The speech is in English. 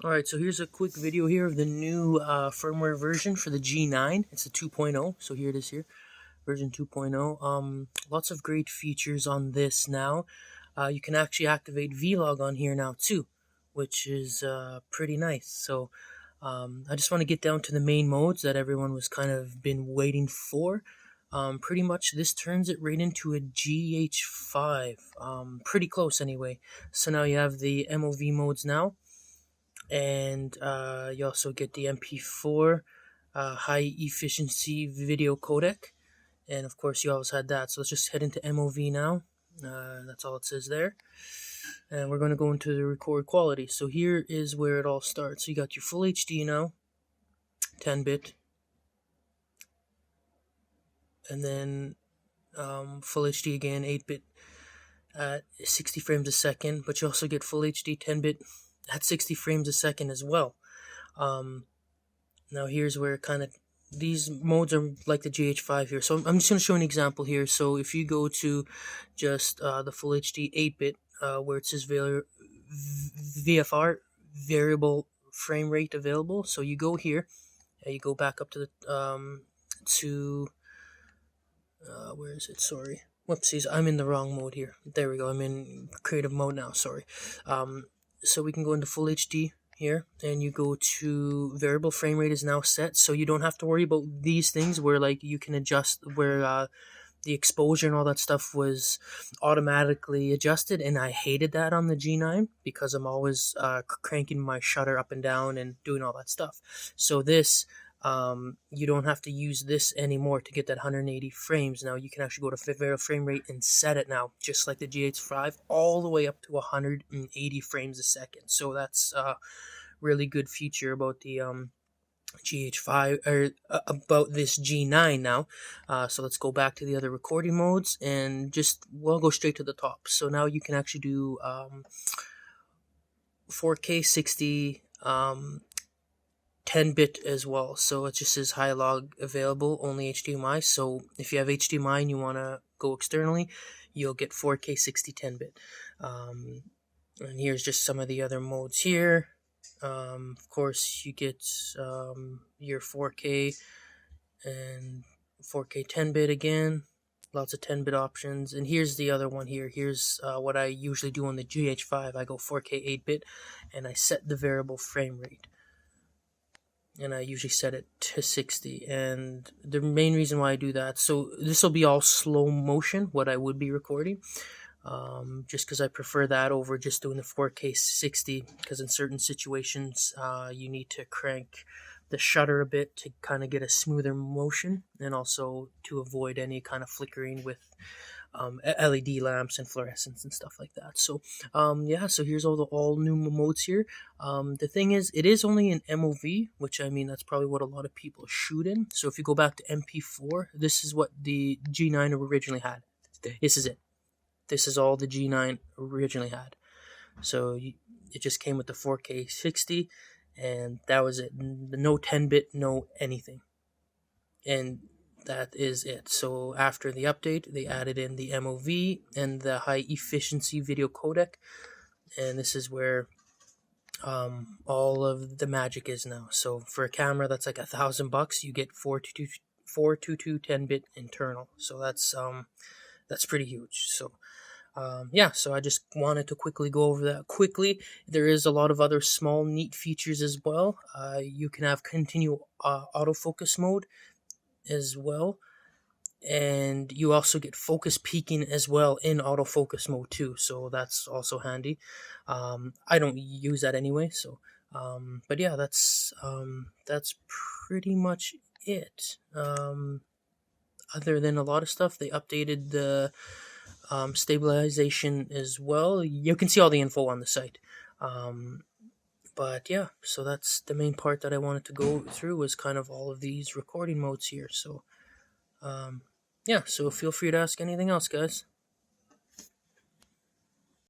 Alright, so here's a quick video here of the new firmware version for the G9. It's the 2.0, so here it is here, version 2.0. Lots of great features on this now. You can actually activate Vlog on here now too, which is pretty nice. So I just want to get down to the main modes that everyone was kind of been waiting for. Pretty much this turns it right into a GH5, pretty close anyway. So now you have the MOV modes now. And you also get the MP4 high efficiency video codec, and of course you always had that. So let's just head into MOV now. That's all it says there, and we're going to go into the record quality. So here is where it all starts. So you got your full HD now, 10-bit, and then full HD again, 8-bit at 60 frames a second, but you also get full HD 10-bit at 60 frames a second as well. Now here's where kind of these modes are like the GH5 here. So I'm just going to show an example here. So if you go to just the full HD 8-bit, where it says VFR, variable frame rate available. So you go here, you go back up to the where is it? Sorry. Whoopsies, I'm in the wrong mode here. There we go. I'm in creative mode now. Sorry. So we can go into full HD here, and you go to variable frame rate is now set, so you don't have to worry about these things where like you can adjust where the exposure and all that stuff was automatically adjusted, and I hated that on the G9 because I'm always cranking my shutter up and down and doing all that stuff. So this you don't have to use this anymore to get that 180 frames. Now you can actually go to variable frame rate and set it now, just like the GH5, all the way up to 180 frames a second. So that's a really good feature about the GH5, or about this G9 now. So let's go back to the other recording modes, and we'll go straight to the top. So now you can actually do 4K 60 10-bit as well. So it just says high log available, only HDMI. So if you have HDMI and you want to go externally, you'll get 4K 60 10-bit. And here's just some of the other modes here. Of course, you get your 4K and 4K 10-bit again. Lots of 10-bit options. And here's the other one here. Here's what I usually do on the GH5. I go 4K 8-bit, and I set the variable frame rate. And I usually set it to 60. And the main reason why I do that, so this will be all slow motion, what I would be recording. Just because I prefer that over just doing the 4K 60, because in certain situations you need to crank the shutter a bit to kind of get a smoother motion, and also to avoid any kind of flickering with LED lamps and fluorescence and stuff like that. So yeah, so here's all new modes here. The thing is, it is only an MOV, which I mean that's probably what a lot of people shoot in. So if you go back to MP4, this is what the G9 originally had. This is it. This is all the G9 originally had. So it just came with the 4K 60, and that was it. No 10-bit, no anything. And that is it. So after the update, they added in the MOV and the high efficiency video codec, and this is where all of the magic is now. So for a camera that's like $1,000, you get 422 10-bit internal. So that's pretty huge. So yeah, so I just wanted to quickly go over that quickly. There is a lot of other small neat features as well. You can have continual autofocus mode as well, and you also get focus peaking as well in autofocus mode too, so that's also handy. I don't use that anyway, so but yeah, that's pretty much it. Other than a lot of stuff, they updated the stabilization as well. You can see all the info on the site. But yeah, so that's the main part that I wanted to go through, was kind of all of these recording modes here. So yeah, so feel free to ask anything else, guys.